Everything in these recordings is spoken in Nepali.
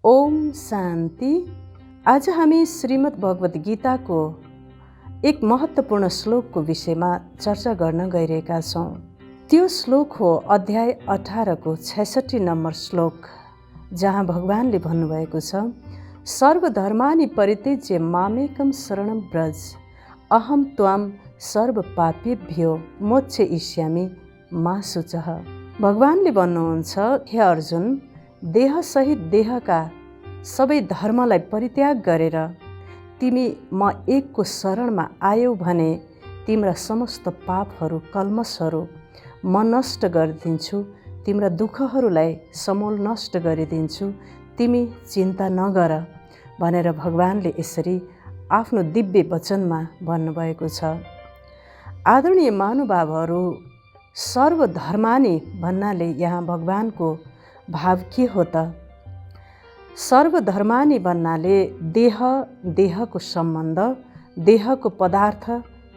ओम शान्ति। आज हामी श्रीमद् भगवत गीताको एक महत्त्वपूर्ण श्लोकको विषयमा चर्चा गर्न गइरहेका छौँ। त्यो श्लोक हो अध्याय 18 को 66 नम्बर श्लोक, जहाँ भगवानले भन्नुभएको छ, सर्वधर्मानि परित्यज्य मामेकं शरणं व्रज अहं त्वां सर्वपापेभ्यो मोक्षयिष्यामि मा शुचः। भगवानले भन्नुहुन्छ, हे अर्जुन, देहसहित देहका सबै धर्मलाई परित्याग गरेर तिमी म एकको शरणमा आयौ भने तिम्रा समस्त पापहरू कल्मषहरू म नष्ट गरिदिन्छु, तिम्रा दुःखहरूलाई समूल नष्ट गरिदिन्छु, तिमी चिन्ता नगर भनेर भगवानले यसरी आफ्नो दिव्य वचनमा भन्नुभएको छ। आदरणीय महानुभावहरू, सर्वधर्मानि भन्नाले यहाँ भगवानको भाव के हो त? सर्वधर्मानि भन्नाले देहको सम्बन्ध, देहको पदार्थ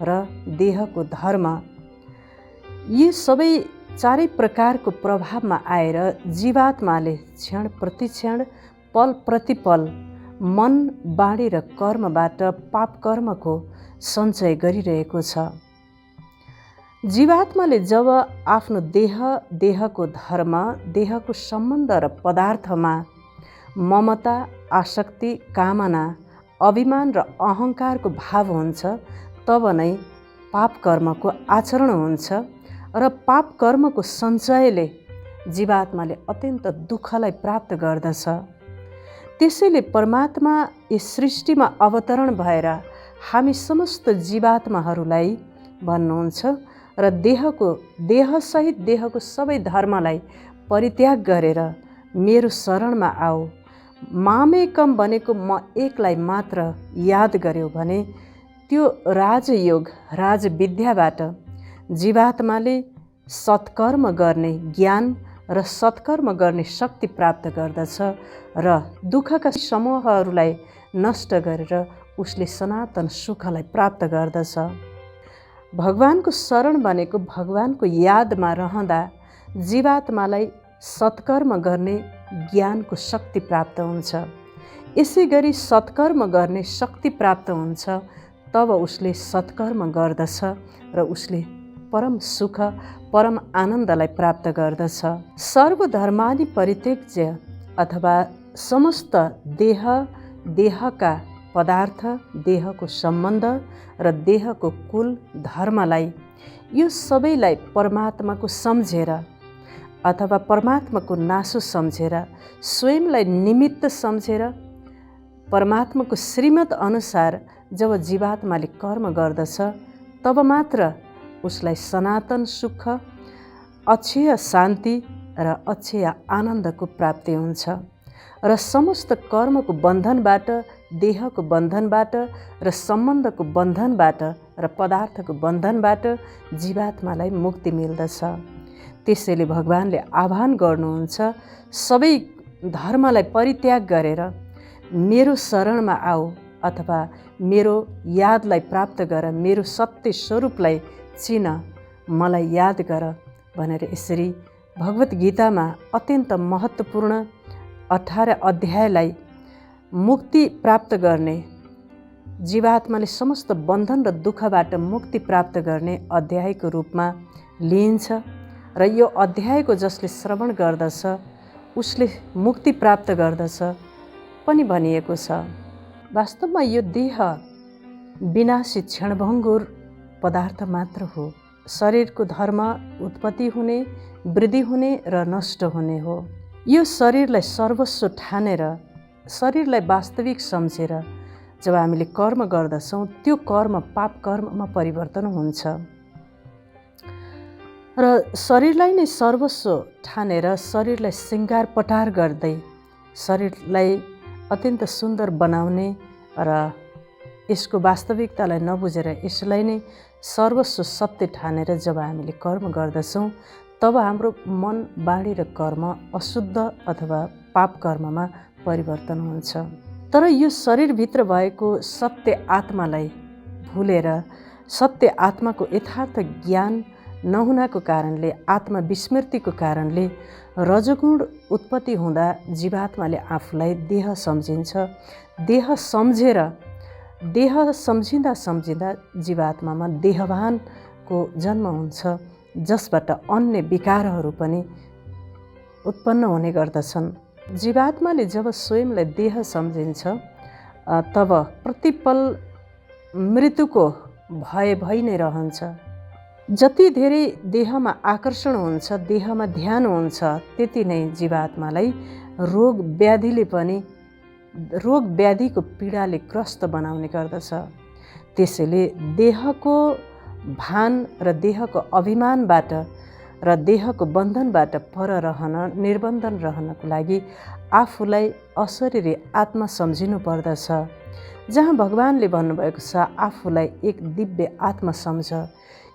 र देहको धर्म, यी सबै चारै प्रकारको प्रभावमा आएर जीवात्माले क्षण प्रतिक्षण पल प्रतिपल मन, बाणी र कर्मबाट पाप कर्मको सञ्चय गरिरहेको छ। जीवात्माले जब आफ्नो देहको धर्म, देहको सम्बन्ध र पदार्थमा ममता, आसक्ति, कामना, अभिमान र अहङ्कारको भाव हुन्छ, तब नै पाप कर्मको आचरण हुन्छ र पाप कर्मको सञ्चयले जीवात्माले अत्यन्त दुःखलाई प्राप्त गर्दछ। त्यसैले परमात्मा यस सृष्टिमा अवतरण भएर हामी समस्त जीवात्माहरूलाई भन्नुहुन्छ र देहसहित देहको सबै धर्मलाई परित्याग गरेर मेरो शरणमा आऊ। मामेकम भनेको म एकलाई मात्र याद गर्यो भने त्यो राजयोग, राजविद्याबाट जीवात्माले सत्कर्म गर्ने ज्ञान र सत्कर्म गर्ने शक्ति प्राप्त गर्दछ र दुःखका समूहहरूलाई नष्ट गरेर उसले सनातन सुखलाई प्राप्त गर्दछ। भगवानको शरण भनेको भगवानको यादमा रहँदा जीवात्मालाई सत्कर्म गर्ने ज्ञानको शक्ति प्राप्त हुन्छ। यसै गरी सत्कर्म गर्ने शक्ति प्राप्त हुन्छ, तब उसले सत्कर्म गर्दछ र उसले परम सुख, परम आनन्दलाई प्राप्त गर्दछ। सर्वधर्मानि परित्यज्य अथवा समस्त देहका पदार्थ, देहको सम्बन्ध र देहको कुल धर्मलाई, यो सबैलाई परमात्माको सम्झेर अथवा परमात्माको नासो सम्झेर, स्वयंलाई निमित्त सम्झेर, परमात्माको श्रीमत अनुसार जब जीवात्माले कर्म गर्दछ, तब मात्र उसलाई सनातन सुख, अक्षय शान्ति र अक्षय आनन्दको प्राप्ति हुन्छ र समस्त कर्मको बन्धनबाट, देहको बन्धनबाट र सम्बन्धको बन्धनबाट र पदार्थको बन्धनबाट जीवात्मालाई मुक्ति मिल्दछ। त्यसैले भगवानले आह्वान गर्नुहुन्छ, सबै धर्मलाई परित्याग गरेर मेरो शरणमा आऊ अथवा मेरो यादलाई प्राप्त गर, मेरो सत्य स्वरूपलाई चिन, मलाई याद गर भनेर यसरी भगवत गीतामा अत्यन्त महत्त्वपूर्ण 18 अध्यायलाई मुक्ति प्राप्त गर्ने, जीवात्माले समस्त बन्धन र दुःखबाट मुक्ति प्राप्त गर्ने अध्यायको रूपमा लिइन्छ र यो अध्यायको जसले श्रवण गर्दछ उसले मुक्ति प्राप्त गर्दछ पनि भनिएको छ। वास्तवमा यो देह विनाशी क्षणभङ्गुर पदार्थ मात्र हो। शरीरको धर्म उत्पत्ति हुने, वृद्धि हुने र नष्ट हुने हो। यो शरीरलाई सर्वस्व ठानेर, शरीरलाई वास्तविक सम्झेर जब हामीले कर्म गर्दछौँ, त्यो कर्म पाप कर्ममा परिवर्तन हुन्छ र शरीरलाई नै सर्वस्व ठानेर शरीरलाई सिँगार पटार गर्दै शरीरलाई अत्यन्त सुन्दर बनाउने र यसको वास्तविकतालाई नबुझेर यसलाई नै सर्वस्व सत्य ठानेर जब हामीले कर्म गर्दछौँ, तब हाम्रो मन, बाणी र कर्म अशुद्ध अथवा पाप कर्ममा परिवर्तन हुन्छ। तर यो शरीरभित्र भएको सत्य आत्मालाई भुलेर सत्य आत्माको यथार्थ ज्ञान नहुनाको कारणले, आत्मविस्मृतिको कारणले रजोगुण उत्पत्ति हुँदा जीवात्माले आफूलाई देह सम्झिन्छ। देह सम्झिँदा सम्झिँदा जीवात्मामा देहभानको जन्म हुन्छ, जसबाट अन्य विकारहरू पनि उत्पन्न हुने गर्दछन्। जीवात्माले जब स्वयंलाई देह सम्झिन्छ तब प्रतिपल मृत्युको भय भइ नै रहन्छ। जति धेरै देहमा आकर्षण हुन्छ, देहमा ध्यान हुन्छ, त्यति नै जीवात्मालाई रोग व्याधिको पीडाले ग्रस्त बनाउने गर्दछ। त्यसैले देहको भान र देहको अभिमानबाट र देहको बन्धनबाट पर रहन, निर्बन्धन रहनको लागि आफूलाई अशरीरी आत्मा सम्झिनु पर्दछ। जहाँ भगवानले भन्नुभएको छ, आफूलाई एक दिव्य आत्मा सम्झ।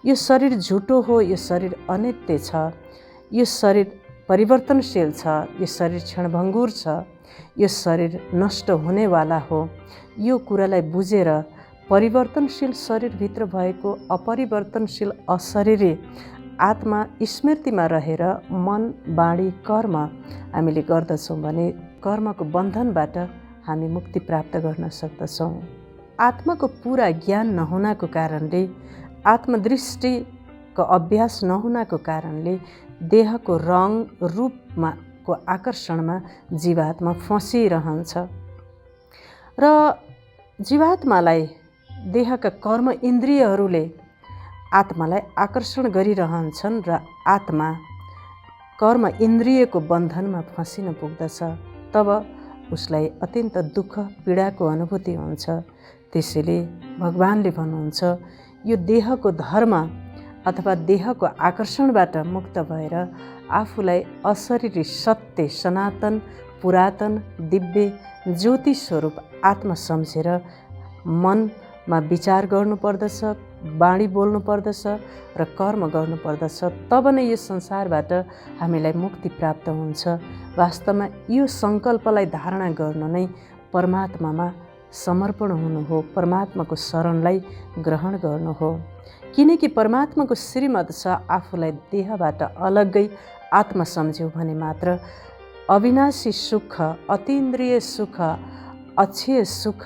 यो शरीर झुटो हो, यो शरीर अनित्य छ, यो शरीर परिवर्तनशील छ, यो शरीर क्षणभङ्गुर छ, यो शरीर नष्ट हुनेवाला हो। यो कुरालाई बुझेर परिवर्तनशील शरीरभित्र भएको अपरिवर्तनशील अशरीरी आत्मा स्मृतिमा रहेर मन, बाणी, कर्म हामीले गर्दछौँ भने कर्मको बन्धनबाट हामी मुक्ति प्राप्त गर्न सक्दछौँ। आत्माको पुरा ज्ञान नहुनाको कारणले, आत्मदृष्टिको अभ्यास नहुनाको कारणले देहको रङ रूपमा को आकर्षणमा जीवात्मा फँसिरहन्छ र जीवात्मालाई देहका कर्म इन्द्रियहरूले आत्मालाई आकर्षण गरिरहन्छन् र आत्मा कर्म इन्द्रियको बन्धनमा फँसिन पुग्दछ। तब उसलाई अत्यन्त दुःख पीडाको अनुभूति हुन्छ। त्यसैले भगवानले भन्नुहुन्छ, यो देहको धर्म अथवा देहको आकर्षणबाट मुक्त भएर आफूलाई अशरीरी सत्य, सनातन, पुरातन, दिव्य, ज्योति स्वरूप आत्मा सम्झेर मनमा विचार गर्नुपर्दछ, बाणी बोल्नु पर्दछ र कर्म गर्नुपर्दछ। तब नै यो संसारबाट हामीलाई मुक्ति प्राप्त हुन्छ। वास्तवमा यो सङ्कल्पलाई धारणा गर्नु नै परमात्मामा समर्पण हुनु हो, परमात्माको शरणलाई ग्रहण गर्नु हो। किनकि परमात्माको श्रीमत छ, आफूलाई देहबाट अलग्गै आत्मा सम्झ्यौ भने मात्र अविनाशी सुख, अतीन्द्रिय सुख, अक्षय सुख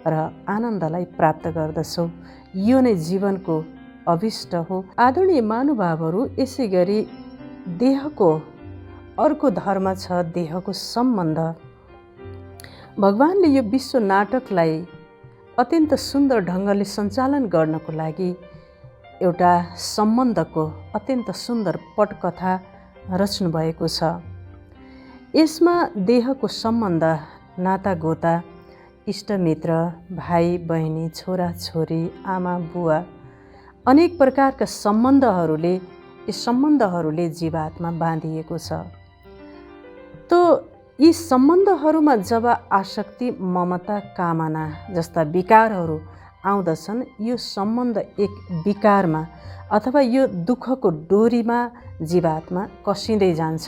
र आनन्दलाई प्राप्त गर्दछौ। यो नै जीवनको अभिष्ट हो। आदरणीय महानुभावहरू, यसै गरी देहको अर्को धर्म छ देहको सम्बन्ध। भगवानले यो विश्व नाटकलाई अत्यन्त सुन्दर ढङ्गले सञ्चालन गर्नको लागि एउटा सम्बन्धको अत्यन्त सुन्दर पटकथा रच्नु भएको छ। यसमा देहको सम्बन्ध, नातागोता, इष्टमित्र, भाइ बहिनी, छोरा छोरी, आमा बुवा, अनेक प्रकारका सम्बन्धहरूले जीवात्मा बाँधिएको छ। यी सम्बन्धहरूमा जब आसक्ति, ममता, कामना जस्ता विकारहरू आउँदछन्, यो सम्बन्ध एक विकारमा अथवा यो दुःखको डोरीमा जीवात्मा कसिँदै जान्छ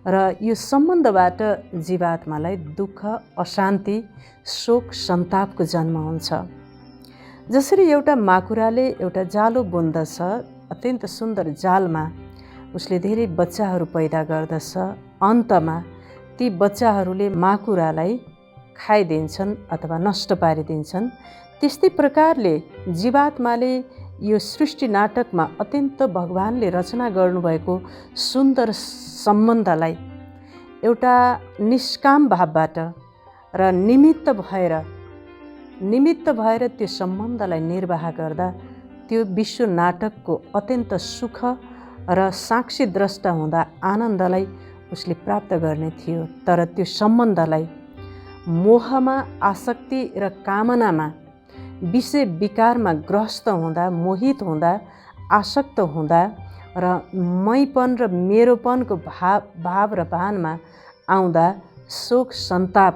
र यो सम्बन्धबाट जीवात्मालाई दुःख, अशान्ति, शोक, सन्तापको जन्म हुन्छ। जसरी एउटा माकुराले एउटा जालो बुन्दछ, अत्यन्त सुन्दर जालमा उसले धेरै बच्चाहरू पैदा गर्दछ, अन्तमा ती बच्चाहरूले माकुरालाई खाइदिन्छन् अथवा नष्ट पारिदिन्छन्। त्यस्तै प्रकारले जीवात्माले यो सृष्टि नाटकमा अत्यन्त भगवानले रचना गर्नुभएको सुन्दर सम्बन्धलाई एउटा निष्काम भावबाट र निमित्त भएर त्यो सम्बन्धलाई निर्वाह गर्दा त्यो विश्व नाटकको अत्यन्त सुख र साक्षी द्रष्टा हुँदा आनन्दलाई उसले प्राप्त गर्ने थियो। तर त्यो सम्बन्धलाई मोहमा, आसक्ति र कामनामा, विषय विकारमा ग्रस्त हुँदा, मोहित हुँदा, आसक्त हुँदा र मैपन र मेरोपनको भाव र भानमा आउँदा शोक, सन्ताप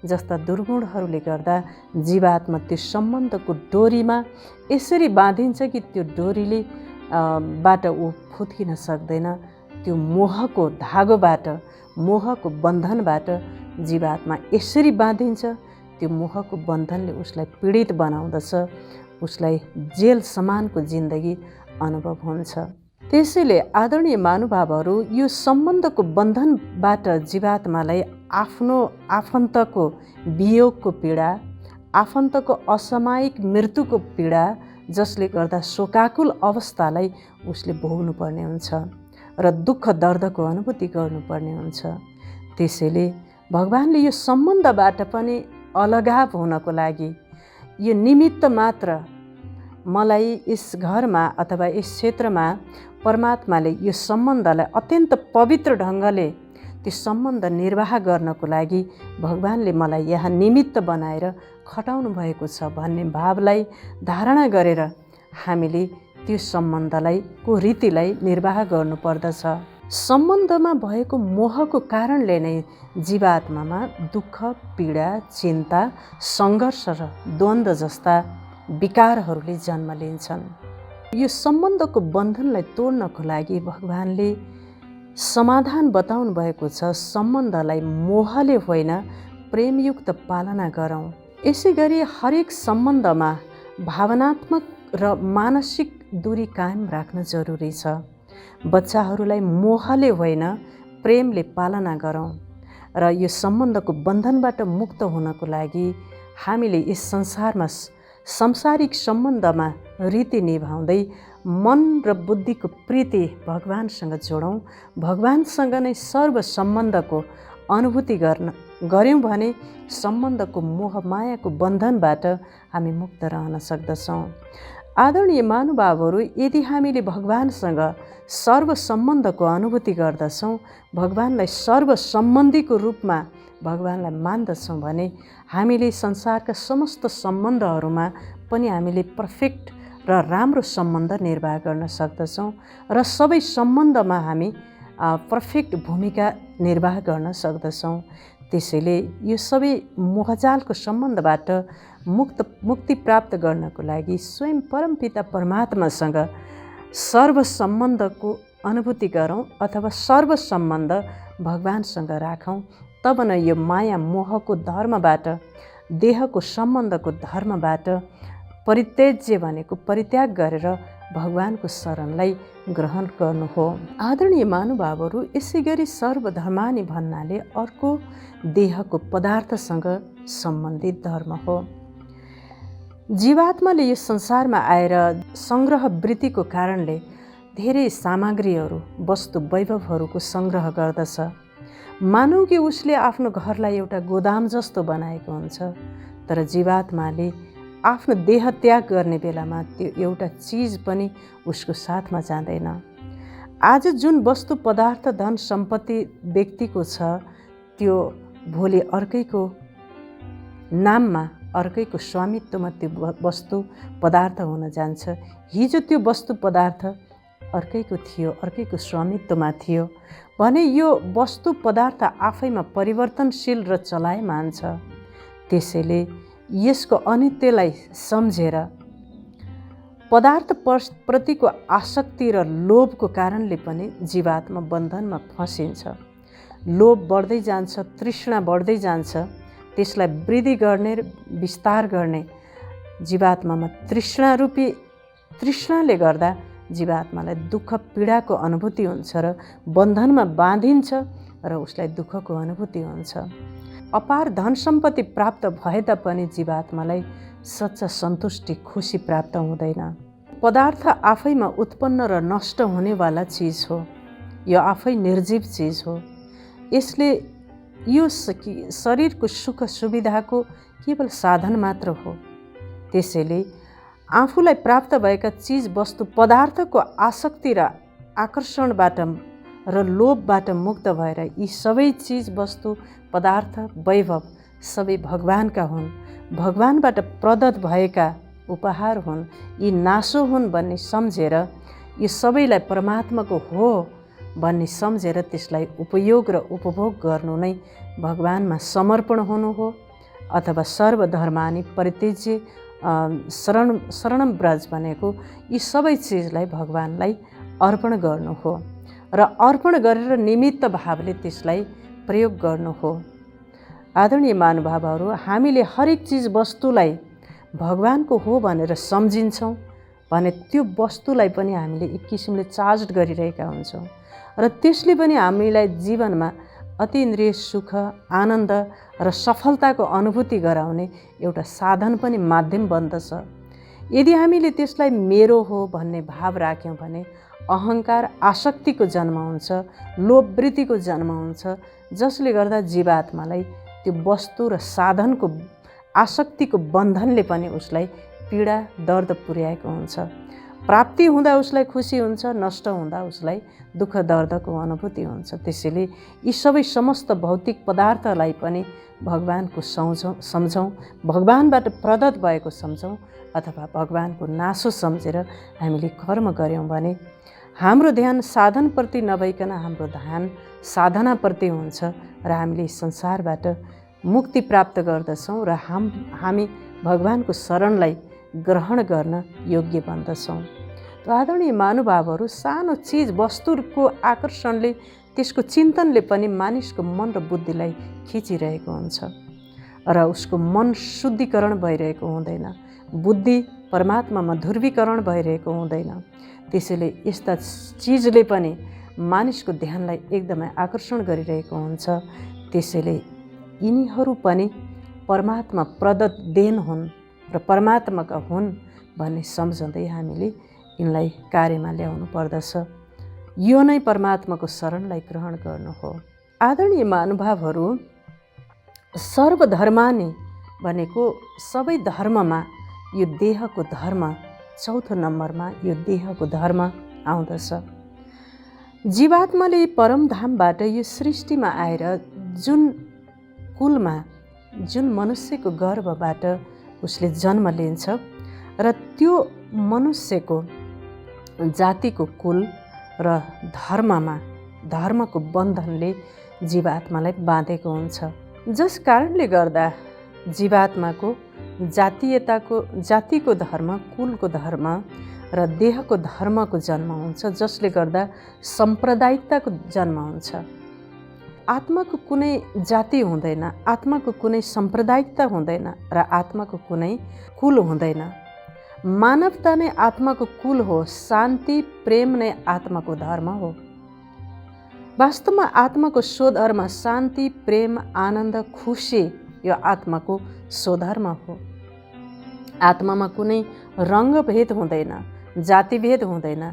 जस्ता दुर्गुणहरूले गर्दा जीवात्मा त्यो सम्बन्धको डोरीमा यसरी बाँधिन्छ कि त्यो डोरीले बाट ऊ फुत्किन सक्दैन। त्यो मोहको धागोबाट, मोहको बन्धनबाट जीवात्मा यसरी बाँधिन्छ। त्यो मोहको बन्धनले उसलाई पीडित बनाउँदछ, उसलाई जेल समानको जिन्दगी अनुभव हुन्छ। त्यसैले आदरणीय महानुभावहरू, यो सम्बन्धको बन्धनबाट जीवात्मालाई आफ्नो आफन्तको वियोगको पीडा, आफन्तको असामयिक मृत्युको पीडा, जसले गर्दा शोकाकुल अवस्थालाई उसले भोग्नुपर्ने हुन्छ र दुःख दर्दको अनुभूति गर्नुपर्ने हुन्छ। त्यसैले भगवान्ले यो सम्बन्धबाट पनि अलगाव हुनको लागि यो निमित्त मात्र मलाई यस घरमा अथवा यस क्षेत्रमा परमात्माले यो सम्बन्धलाई अत्यन्त पवित्र ढङ्गले त्यो सम्बन्ध निर्वाह गर्नको लागि भगवान्ले मलाई यहाँ निमित्त बनाएर खटाउनु भएको छ भन्ने भावलाई धारणा गरेर हामीले त्यो सम्बन्धलाई को रीतिलाई निर्वाह गर्नुपर्दछ। सम्बन्धमा भएको मोहको कारणले नै जीवात्मामा दुःख, पीडा, चिन्ता, सङ्घर्ष र द्वन्द्व जस्ता विकारहरूले जन्म लिन्छन्। यो सम्बन्धको बन्धनलाई तोड्नको लागि भगवान्ले समाधान बताउनु भएको छ। सम्बन्धलाई मोहले होइन, प्रेमयुक्त पालना गरौँ। यसै गरी हरेक सम्बन्धमा भावनात्मक र मानसिक दूरी कायम राख्न जरुरी छ। बच्चाहरूलाई मोहले होइन, प्रेमले पालना गरौँ र यो सम्बन्धको बन्धनबाट मुक्त हुनको लागि हामीले यस संसारमा सांसारिक सम्बन्धमा रीति निभाउँदै मन र बुद्धिको प्रीति भगवानसँग जोडौँ। भगवानसँग नै सर्व सम्बन्धको अनुभूति गऱ्यौँ भने सम्बन्धको मोह मायाको बन्धनबाट हामी मुक्त रहन सक्दछौँ। आदरणीय महानुभावहरू, यदि हामीले भगवानसँग सर्व सम्बन्धको अनुभूति गर्दछौँ, भगवानलाई सर्व सम्बन्धीको रूपमा भगवानलाई मान्दछौँ भने हामीले संसारका समस्त सम्बन्धहरूमा पनि हामीले पर्फेक्ट र राम्रो सम्बन्ध निर्वाह गर्न सक्दछौँ र सबै सम्बन्धमा हामी पर्फेक्ट भूमिका निर्वाह गर्न सक्दछौँ। त्यसैले यो सबै मोहजालको सम्बन्धबाट मुक्ति प्राप्त गर्नको लागि स्वयं परमपिता परमात्मासँग सर्व सम्बन्धको अनुभूति गरौँ अथवा सर्व सम्बन्ध भगवानसँग राखौँ। तब न यो माया मोहको धर्मबाट, देहको सम्बन्धको धर्मबाट परित्यज्य भनेको परित्याग गरेर भगवानको शरणलाई ग्रहण गर्नु हो। आदरणीय महानुभावहरू, यसै गरी सर्वधर्मानि भन्नाले अर्को देहको पदार्थसँग सम्बन्धित धर्म हो। जीवात्माले यो संसारमा आएर सङ्ग्रह वृत्तिको कारणले धेरै सामग्रीहरू, वस्तु वैभवहरूको सङ्ग्रह गर्दछ। मानौ कि उसले आफ्नो घरलाई एउटा गोदाम जस्तो बनाएको हुन्छ, तर जीवात्माले आफ्नो देह त्याग गर्ने बेलामा त्यो एउटा चिज पनि उसको साथमा जाँदैन। आज जुन वस्तु पदार्थ, धन सम्पत्ति व्यक्तिको छ, त्यो भोलि अर्कैको नाममा, अर्कैको स्वामित्वमा त्यो वस्तु पदार्थ हुन जान्छ। हिजो त्यो वस्तु पदार्थ अर्कैको थियो, अर्कैको स्वामित्वमा थियो भने यो वस्तु पदार्थ आफैमा परिवर्तनशील र चलायमान छ। त्यसैले यसको अनित्यलाई सम्झेर पदार्थ प्रतिको आसक्ति र लोभको कारणले पनि जीवात्मा बन्धनमा फसिन्छ। लोभ बढ्दै जान्छ, तृष्णा बढ्दै जान्छ। त्यसलाई वृद्धि गर्ने, विस्तार गर्ने जीवात्मामा तृष्णाले गर्दा जीवात्मालाई दुःख पीडाको अनुभूति हुन्छ र बन्धनमा बाँधिन्छ र उसलाई दुःखको अनुभूति हुन्छ। अपार धन सम्पत्ति प्राप्त भए तापनि जीवात्मालाई सच्चा सन्तुष्टि, खुसी प्राप्त हुँदैन। पदार्थ आफैमा उत्पन्न र नष्ट हुनेवाला चिज हो। यो आफै निर्जीव चिज हो। यसले यो शरीरको सुख सुविधाको केवल साधन मात्र हो। त्यसैले आफूलाई प्राप्त भएका चिज वस्तु पदार्थको आसक्ति र आकर्षणबाट र लोभबाट मुक्त भएर यी सबै चिज वस्तु पदार्थ वैभव सबै भगवानका हुन्, भगवानबाट प्रदत्त भएका उपहार हुन्, यी नासो हुन् भन्ने सम्झेर, यो सबैलाई परमात्माको हो भन्ने सम्झेर त्यसलाई उपयोग र उपभोग गर्नु नै भगवानमा समर्पण हुनु हो। अथवा सर्वधर्मानि परित्यज्य शरणम ब्रज भनेको यी सबै चिजलाई भगवानलाई अर्पण गर्नु हो र अर्पण गरेर निमित्त भावले त्यसलाई प्रयोग गर्नु हो। आदरणीय महानुभावहरू, हामीले हरेक चिज वस्तुलाई भगवानको हो भनेर सम्झिन्छौँ भने त्यो वस्तुलाई पनि हामीले एक किसिमले चार्ज गरिरहेका हुन्छौँ र त्यसले पनि हामीलाई जीवनमा अतीन्द्रिय सुख, आनन्द र सफलताको अनुभूति गराउने एउटा साधन पनि माध्यम बन्दछ। यदि हामीले त्यसलाई मेरो हो भन्ने भाव राख्यौँ भने अहङ्कार, आसक्तिको जन्म हुन्छ, लोभवृत्तिको जन्म हुन्छ, जसले गर्दा जीवात्मालाई त्यो वस्तु र साधनको आसक्तिको बन्धनले पनि उसलाई पीडा, दर्द पुर्याएको हुन्छ। प्राप्ति हुँदा उसलाई खुसी हुन्छ, नष्ट हुँदा उसलाई दुःख, दर्दको अनुभूति हुन्छ। त्यसैले यी सबै समस्त भौतिक पदार्थलाई पनि भगवानको सम्झौँ, भगवानबाट प्रदत्त भएको सम्झौँ अथवा भगवानको नासो सम्झेर हामीले कर्म गऱ्यौँ भने हाम्रो ध्यान साधनप्रति नभइकन हाम्रो ध्यान साधनाप्रति हुन्छ र हामीले संसारबाट मुक्ति प्राप्त गर्दछौँ र हामी भगवानको शरणलाई ग्रहण गर्न योग्य बन्दछौँ। त आदरणीय महानुभावहरू, सानो चिज वस्तुको आकर्षणले, त्यसको चिन्तनले पनि मानिसको मन र बुद्धिलाई खिचिरहेको हुन्छ र उसको मन शुद्धिकरण भइरहेको हुँदैन, बुद्धि परमात्मामा ध्रुवीकरण भइरहेको हुँदैन। त्यसैले यस्ता चिजले पनि मानिसको ध्यानलाई एकदमै आकर्षण गरिरहेको हुन्छ। त्यसैले यिनीहरू पनि परमात्मा प्रदत्त देन हुन् र परमात्माका हुन् भन्ने सम्झँदै हामीले यिनलाई कार्यमा ल्याउनु पर्दछ। यो नै परमात्माको शरणलाई ग्रहण गर्नु हो। आदरणीय महानुभावहरू, सर्वधर्मानि भनेको सबै धर्ममा यो देहको धर्म चौथो नम्बरमा यो देहको धर्म आउँदछ। जीवात्माले परमधामबाट यो सृष्टिमा आएर जुन कुलमा, जुन मनुष्यको गर्भबाट उसले जन्म लिन्छ र त्यो मनुष्यको जातिको कुल र धर्मको बन्धनले जीवात्मालाई बाँधेको हुन्छ, जस कारणले गर्दा जीवात्माको जातिको धर्म, कुलको धर्म र देहको धर्मको जन्म हुन्छ, जसले गर्दा साम्प्रदायिकताको जन्म हुन्छ। आत्माको कुनै जाति हुँदैन, आत्माको कुनै साम्प्रदायिकता हुँदैन र आत्माको कुनै कुल हुँदैन। मानवता नै आत्माको कुल हो, शान्ति, प्रेम नै आत्माको धर्म हो। वास्तवमा आत्माको स्वधर्म शान्ति, प्रेम, आनन्द, खुसी यो आत्माको स्वधर्म हो। आत्मामा कुनै रङ्गभेद हुँदैन, जातिभेद हुँदैन,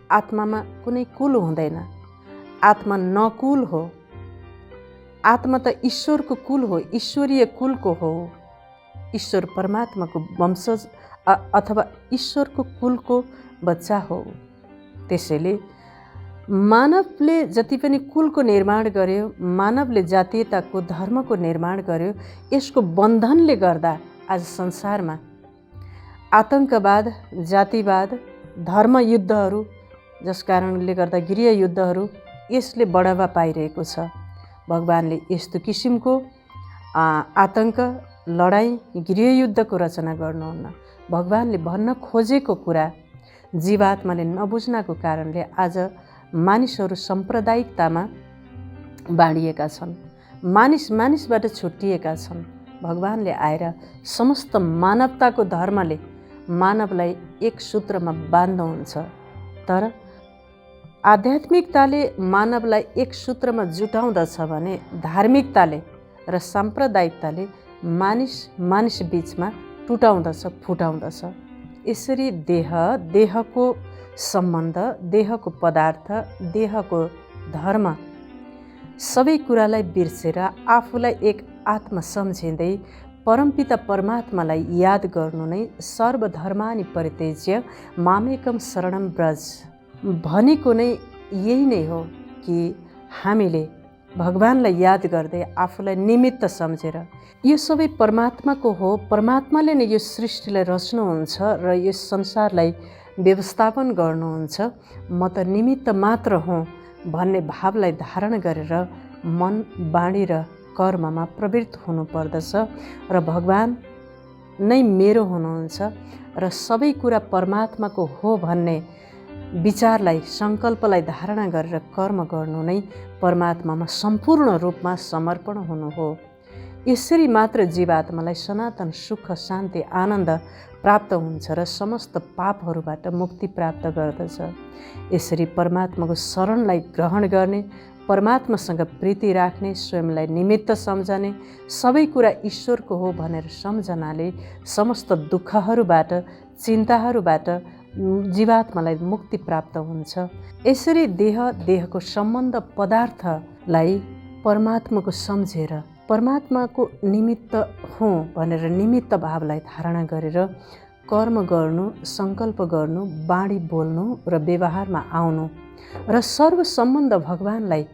आत्मामा कुनै कुल हुँदैन। आत्मा नकुल हो। आत्मा त ईश्वरको कुल हो, ईश्वरीय कुलको हो। ईश्वर परमात्माको वंशज अथवा ईश्वरको कुलको बच्चा हो। त्यसैले मानवले जति पनि कुलको निर्माण गर्यो, मानवले जातीयताको, धर्मको निर्माण गर्यो, यसको बन्धनले गर्दा आज संसारमा आतङ्कवाद, जातिवाद, धर्मयुद्धहरू, जस कारणले गर्दा गृहयुद्धहरू यसले बढावा पाइरहेको छ। भगवानले यस्तो किसिमको आतङ्क, लडाइँ, गृहयुद्धको रचना गर्नुहुन्न। भगवानले भन्न खोजेको कुरा जीवात्माले नबुझ्नको कारणले आज मानिसहरू साम्प्रदायिकतामा बाँडिएका छन्, मानिसबाट छुट्टिएका छन्। भगवानले आएर समस्त मानवताको धर्मले मानवलाई एक सूत्रमा बाँध्नुहुन्छ, तर आध्यात्मिकताले मानवलाई एक सूत्रमा जुटाउँदछ भने धार्मिकताले र साम्प्रदायिकताले मानिस बीचमा टुटाउँदछ, फुटाउँदछ। यसरी देहको सम्बन्ध, देहको पदार्थ, देहको धर्म सबै कुरालाई बिर्सेर आफूलाई एक आत्मा सम्झिँदै परमपिता परमात्मालाई याद गर्नु नै सर्वधर्मानि परित्यज्य मामेकम शरणं व्रज भनेको नै यही नै हो कि हामीले भगवानलाई याद गर्दै आफूलाई निमित्त सम्झेर यो सबै परमात्माको हो, परमात्माले नै यो सृष्टिलाई रच्नुहुन्छ र यो संसारलाई व्यवस्थापन गर्नुहुन्छ, म त निमित्त मात्र हुँ भन्ने भावलाई धारण गरेर मन, बाणी र कर्ममा प्रवृत्त हुनुपर्दछ र भगवान नै मेरो हुनुहुन्छ र सबै कुरा परमात्माको हो भन्ने विचारलाई, सङ्कल्पलाई धारणा गरेर कर्म गर्नु नै परमात्मामा सम्पूर्ण रूपमा समर्पण हुनु हो। यसरी मात्र जीवात्मालाई सनातन सुख, शान्ति, आनन्द प्राप्त हुन्छ र समस्त पापहरूबाट मुक्ति प्राप्त गर्दछ। यसरी परमात्माको शरणलाई ग्रहण गर्ने, परमात्मासँग प्रीति राख्ने, स्वयंलाई निमित्त सम्झने, सबै कुरा ईश्वरको हो भनेर सम्झनाले समस्त दुःखहरूबाट, चिन्ताहरूबाट जीवात्मालाई मुक्ति प्राप्त हुन्छ। यसरी देहको सम्बन्ध पदार्थलाई परमात्माको सम्झेर परमात्माको निमित्त हुँ भनेर निमित्त भावलाई धारणा गरेर कर्म गर्नु, सङ्कल्प गर्नु, बाणी बोल्नु र व्यवहारमा आउनु र सर्व सम्बन्ध भगवानलाई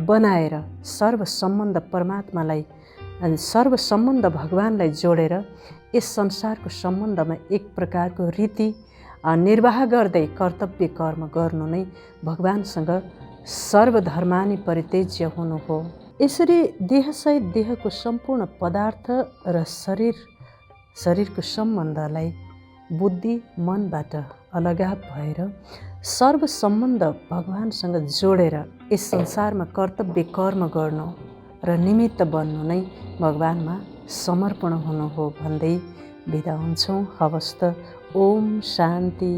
बनाएर सर्व सम्बन्ध परमात्मालाई अनि सर्व सम्बन्ध भगवानलाई जोडेर यस संसारको सम्बन्धमा एक प्रकारको रीति निर्वाह गर्दै कर्तव्य कर्म गर्नु नै भगवानसँग सर्वधर्मानि परित्यज्य हुनु हो। यसरी देहसहित देहको सम्पूर्ण पदार्थ र शरीरको सम्बन्धलाई बुद्धि मनबाट अलगाव भएर सर्व सम्बन्ध भगवानसँग जोडेर यस संसारमा कर्तव्य कर्म गर्नु र निमित्त बन्नु नै भगवानमा समर्पण हुनु हो भन्दै बिदा हुन्छौँ। हवस् त। ओम शान्ति।